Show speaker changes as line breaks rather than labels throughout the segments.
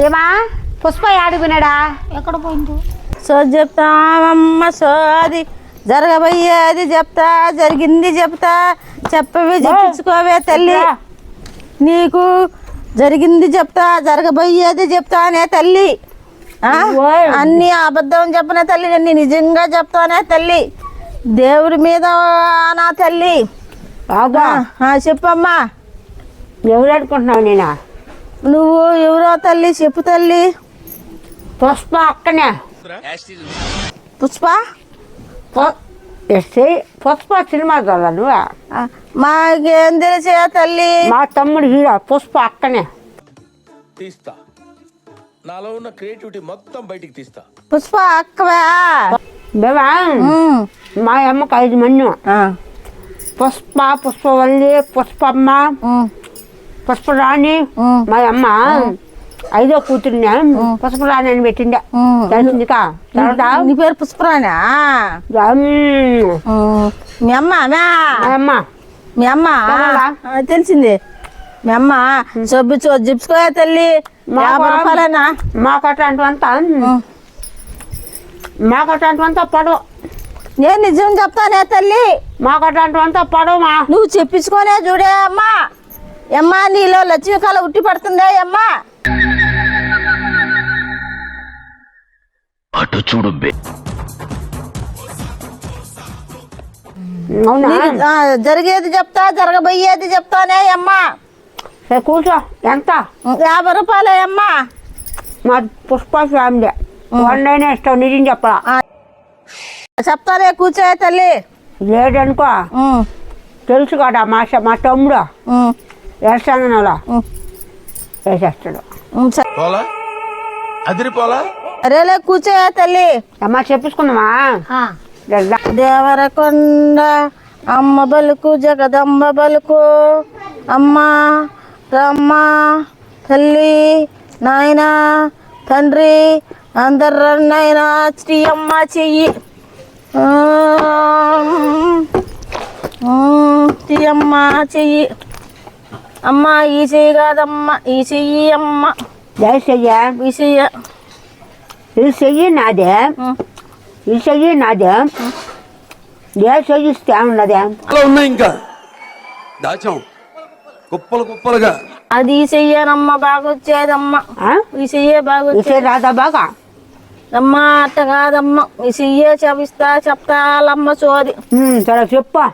ఏమా పుష్ప ఆడుకున్నాడా?
ఎక్కడ పోయింది?
సోది చెప్తామమ్మ సోది, జరగబోయేది చెప్తా, జరిగింది చెప్తా, చెప్పవి చెప్పించుకోవే తల్లి. నీకు జరిగింది చెప్తా, జరగబోయేది చెప్తానే తల్లి. అన్ని అబద్ధం చెప్పనే తల్లి, నేను నిజంగా చెప్తానే తల్లి, దేవుడి మీద నా తల్లి. చెప్పమ్మా.
ఎవరు ఆడుకుంటున్నావు? నేనా?
నువ్వు ఎవరో తల్లి చెప్పు తల్లి.
పుష్ప అక్కనే.
పుష్ప
పుష్ప సినిమా కదా నువ్వు?
మాకేం తెలిసే తల్లి.
మా తమ్ముడు హీరో. పుష్ప అక్కనే
తీస్తా, నాలో ఉన్న క్రియేటివిటీ మొత్తం బయటికి తీస్తా.
పుష్ప అక్కవా?
బేవా మా అమ్మకి 5 మంది. పుష్ప, పుష్పవల్లి, పుష్పమ్మ, పుష్పరాణి. మా అమ్మ 5వ కూతురుని పుష్పరాణి అని పెట్టిండే. తెలిసిందికా?
నీ పేరు పుష్పరాణా? మీ అమ్మ? మీ అమ్మ తెలిసింది. మీ అమ్మ సొబ్బు జిప్సుకోయా తల్లి. 50 రూపాయలేనా?
మాకు అట్లాంటివంతా పడవ.
నేను నిజం చెప్తానే తల్లి.
మాకు అట్లాంటివంతా పడవమా.
నువ్వు చెప్పించుకోనే చూడే అమ్మా. అమ్మా నీలో లక్ష్మీకాల ఉట్టి పడుతుందే అమ్మా.
అటు చూడు.
జరిగేది చెప్తా, జరగబోయేది చెప్తానే అమ్మా.
కూర్చో. ఎంత?
50 రూపాయలే అమ్మా.
మా పుష్ప ఫ్యామిలీ వండైనా ఇష్టం. నిజం చెప్పరా?
చెప్తానే కూర్చో తల్లి.
లేదనుకో తెలుసు కదా మా తమ్ముడు వేస్తానలా వేసేస్తాడు.
అరేలే కూర్చో తల్లి.
అమ్మా చెప్పించుకుందామా?
దేవరకొండ అమ్మ బలుకు, జగదమ్మ బలుకు, అమ్మ రమ్మ తల్లి నాయన తండ్రి అందరన్నైనా శ్రీ అమ్మ చెయ్యి. శ్రీ అమ్మ చెయ్యి. అమ్మ ఈ చెయ్యి కాదమ్మ, ఈ చెయ్యి అమ్మ.
జై చెయ్య.
ఈ చెయ్య.
ఈ చెయ్యి నాదే, ఈ చెయ్యి నాదే. ఏ చెయ్యి ఇస్తే ఉన్నదే
ఉన్నాయి ఇంకా దాచాం కుప్పలు కుప్పలుగా.
అది ఈ చెయ్యనమ్మ బాగొచ్చేదమ్మ. ఈ చెయ్యే బాగొచ్చేది.
రాదా బాగా?
అమ్మ అట్ట కాదమ్మ, ఈ చెయ్యే చెప్తాలమ్మ సోది.
సరే చెప్పా.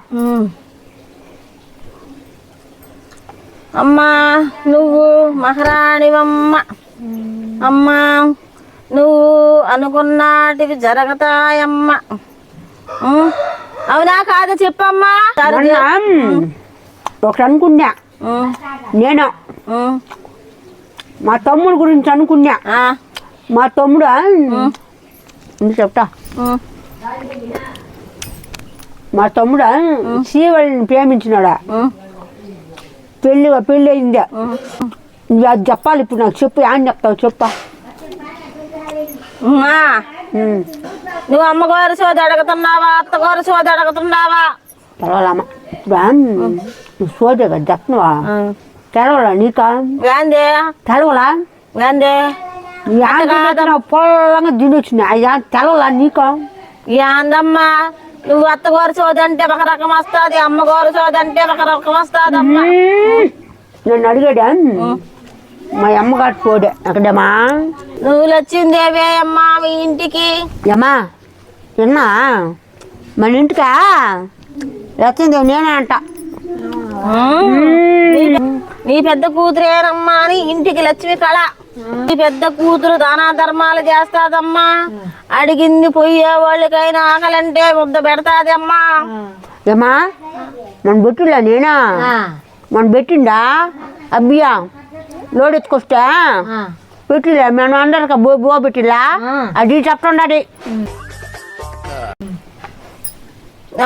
అమ్మా నువ్వు మహారాణివమ్మ. అమ్మ నువ్వు అనుకున్నాటివి జరుగుతాయమ్మ. అవునా కాదా చెప్పమ్మా.
ఒకటి అనుకున్నా నేను, మా తమ్ముడు గురించి అనుకున్నా. మా తమ్ముడు చెప్తా. మా తమ్ముడు శివల్ని ప్రేమించినాడా. పెళ్ళి అయిందా. అది చెప్పాలి ఇప్పుడు నాకు. చెప్పు. ఏం చెప్తావు చెప్పా.
నువ్వు అమ్మగారు సోది అడుగుతున్నావా, అత్తగారు సోది అడుగుతున్నావా?
తెలవాలమ్మా. ఇప్పుడు సోదే కదా చెప్తున్నావా? తెలవాలా నీకా?
గాంధీ
తెలవాలా?
గాంధీ
పొలంగా దినొచ్చిన తెలవాలా నీకా?
ఏందమ్మా నువ్వు అత్తగారు సోది అంటే ఒక రకం వస్తుంది, అమ్మగారు సోది అంటే ఒక రకం వస్తుంది అమ్మా.
నన్ను అడిగాడా మా అమ్మగారు సోదే అక్కడమ్మా.
నువ్వు లచ్చిందేవే అమ్మా మీ ఇంటికి.
అమ్మా విన్నా మన ఇంటికా లచ్చిందేవి నేనే అంట.
నీ పెద్ద కూతురేనమ్మా అని ఇంటికి లక్ష్మి కళ. నీ పెద్ద కూతురు దానా ధర్మాలు చేస్తాదమ్మా. అడిగింది పోయే వాళ్ళకైనా ఆకలంటే ముద్ద పెడతాదమ్మా.
ఏమా మన బెట్టిలా నేనా? మన పెట్టిండా అబ్బియా లోడ్ ఎత్తుకొస్తా పెట్టిలా మనం అందరిక బో పెట్టిలా. అది చెప్తుండది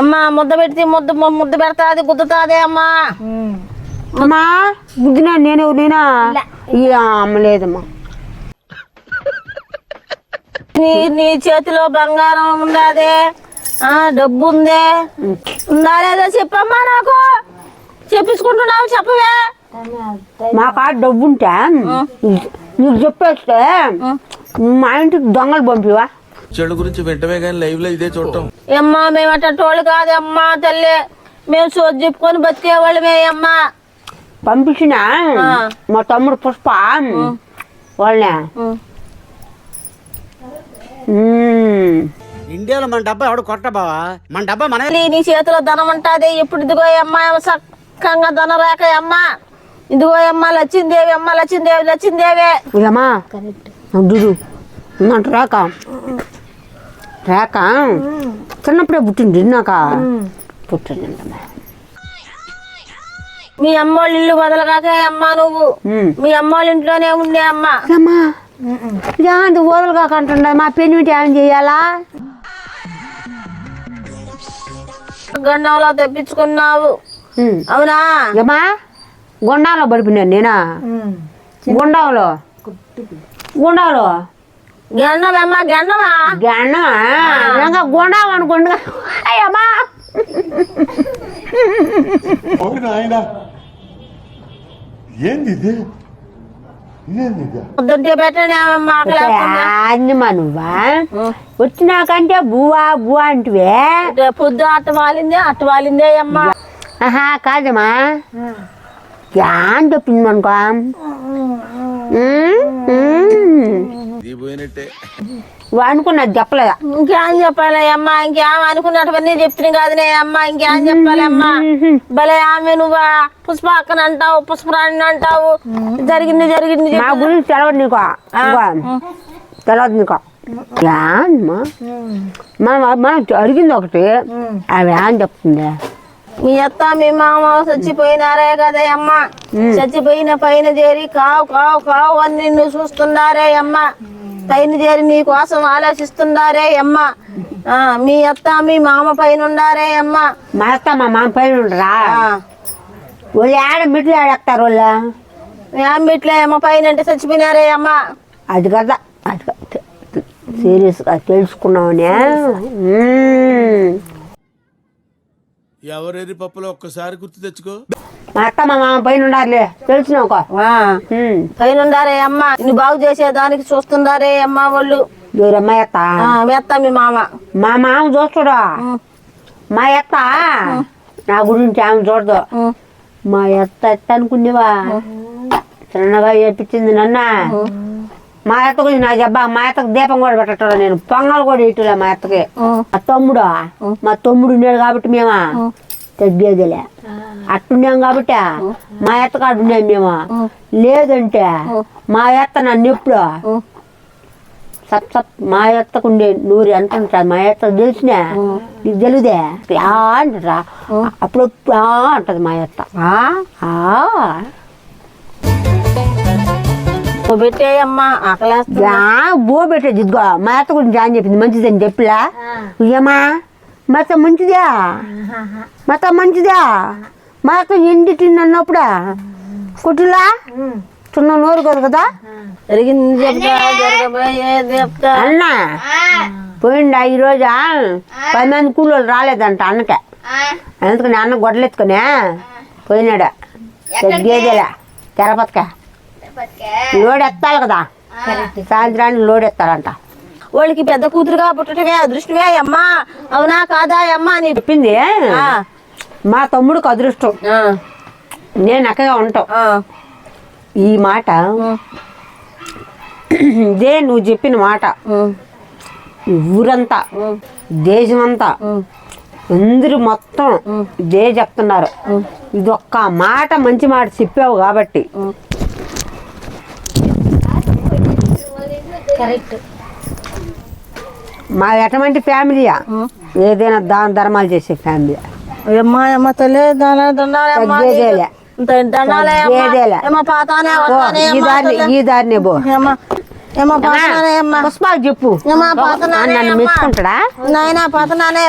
అమ్మా. ముద్ద పెడితే ముద్ద పెడతాది, గుద్దుతాదే అమ్మా.
అమ్మా గుద్దినా నేనా? అమ్మలేదమ్మా.
నీ చేతిలో బంగారం ఉన్నదే, డబ్బు ఉందే, ఉందా లేదా చెప్పమ్మా. నాకు చెప్పించుకుంటున్నావు చెప్పవే.
మా కాడ డబ్బు ఉంటే నీకు చెప్పేస్తే మా ఇంటికి దొంగలు పంపివా?
చెడు గురించి వెంటనే కానీ లైవ్ లో ఇదే చూడటం.
అమ్మా మేము అట్టోళ్ళు కాదమ్మా తల్లి, మేము సోది చెప్పుకొని బతికేవాళ్ళమే అమ్మా.
పంపించిన మా తమ్ముడు పుష్ప వాళ్ళనే.
ఇండియాలో మన డబ్బా ఎవడు కొట్ట బావా, మన డబ్బా మన
నీ చేతిలో ధనం ఉంటుంది. ఇప్పుడు ఇదిగో అమ్మా చక్కగా ధనం రాక అమ్మా. ఇదిగో అమ్మా లచ్చిందేవి, అమ్మ లచ్చిందేవి, లచ్చిందేవి.
అమ్మా చూడు ఉందంట రేఖ. రేఖ చిన్నప్పుడే పుట్టింది నాక పుట్టిందంటమ్మా.
మీ అమ్మోళ్ళ ఇల్లు వదలగాక అమ్మా నువ్వు మీ అమ్మోళ్ళ ఇంట్లోనే ఉండే అమ్మా.
అమ్మా ఇదేంటి ఊరలుగా కంటుండ మా పెనిమిటి ఏం చెయ్యాలా?
గండంలో తెప్పించుకున్నావు అవునా?
ఏమా గుండంలో పడిపోయినాను నేనా? గుండంలో గుండంలో
గండమమ్మా గండమా
గండమా ఇంకా గుండం అనుకోండి. అయ్యమ్మా
దొడ్డి పెట్టనేమమ్మా
అమ్మా నువ్వా వచ్చినాకంటే బువా బువా అంటువే.
పొద్దు అట్ట వాలిందే అమ్మా.
ఆహా కాదమ్మా ఏం చెప్పింది అనుకో అనుకున్నది చెప్పలేదా?
ఇంకేం చెప్పాలి అమ్మా? ఇంకేం అనుకున్నట్టువన్నీ చెప్తున్నాయి కాదునే అమ్మా. ఇంకేం చెప్పాలి అమ్మా? భలే ఆమె నువ్వా పుష్ప అక్కని అంటావు, పుష్పరాణి అంటావు. జరిగింది జరిగింది
మా గురించి తెలవదు నీకు, తెలవదు నీకు. ఏమ్మా మనం అడిగింది ఒకటి, అవి ఏం చెప్తుంది?
మీ అత్త మీ మామ చచ్చిపోయినారే కదా అమ్మా. చచ్చిపోయిన పైన చేరి కావు కావు కావు అని నిన్ను చూస్తున్నారే అమ్మా. పైన చేరి నీ కోసం ఆలోచిస్తున్నారే అమ్మా. మీ అత్త మీ మామ పైన ఉండారే అమ్మా.
మా అత్త మా మామ పైన ఉండరా? వాళ్ళు ఆడ మిట్లు ఆడేస్తారు వాళ్ళు.
ఏం మిట్లే అమ్మ పైన అంటే చచ్చిపోయినారే అమ్మా.
అది కదా అది సీరియస్గా తెలుసుకున్నావునే.
ఎవరేరి పప్పులో ఒక్కసారి గుర్తు తెచ్చుకో.
మా అత్త మా మామ పైన ఉండాలి తెలుసునాక.
పైన ఉండారే అమ్మ. నిన్ను బాగు చేసేదానికి చూస్తున్నారే అమ్మ వాళ్ళు.
ఎవరమ్మా అత్త?
మీ అత్త మీ మామ.
మా మామ చూస్తుడా? మా అత్త నా గురించి ఆమె చూడదు. మా అత్త ఎత్త అనుకునేవా? చిన్నగా చేపించింది నన్న. మా అత్త గురించి నాకు చెప్పా. మా అత్తకు దీపం కూడా పెట్టడం, నేను పొంగల్ కూడా ఇటులే మా అత్తకి. మా తమ్ముడు ఉన్నాడు కాబట్టి మేమా తగ్గేదిలే. అట్టున్నాం కాబట్టి మా అత్త కాడు ఉన్నాం మేము. లేదంటే మా అత్త నన్ను ఎప్పుడు సప్ సప్ మా అత్తకు ఉండే నూరు ఎంత ఉంటుంది మా అత్త తెలిసినా నీకు తెలుదే అంటరా? అప్పుడు అంటది మా అత్త.
పెట్టేయమ్మా ఆకలేస్తా.
బో పెట్టేది ఇదిగో మా అత్త గురించి అని చెప్పింది మంచిదని చెప్పిలా. ఏమా మా అత్త మంచిదా? మా అత్త మంచిదా? మా అత్త ఎండి తిన్నప్పుడు కొట్టులా చిన్న నోరు కదా కదా
జరిగింది చెప్తా జరగబోయేది చెప్తా
అన్న పోయిండా ఈరోజు 10 మంది కూలోళ్ళు రాలేదంట అన్నకే. అందుకని అన్న గొడ్డలెత్తుకునే పోయినాడా. తగ్గేదేలా తెరపతక లోడ్ ఎత్తాలి కదా, సాయంత్రానికి లోడ్ ఎత్తాలంట.
వాళ్ళకి పెద్ద కూతురుగా పుట్టడమే అదృష్టమే అమ్మా. అవునా కాదా అమ్మా? అని
చెప్పింది. మా తమ్ముడికి అదృష్టం, నేను అక్కగా ఉంటాం. ఈ మాట ఇదే నువ్వు చెప్పిన మాట ఊరంతా దేశమంతా అందరూ మొత్తం ఇదే చెప్తున్నారు. ఇదొక్క మాట మంచి మాట చెప్పావు కాబట్టి మా ఎటువంటి ఫ్యామిలీయా ఏదైనా దాన ధర్మాలు చేసే ఫ్యామిలీ. ఈ దారినే పో. పుష్పాలు చెప్పు నన్ను మెచ్చుకుంటాడా?
నాయన పతనానే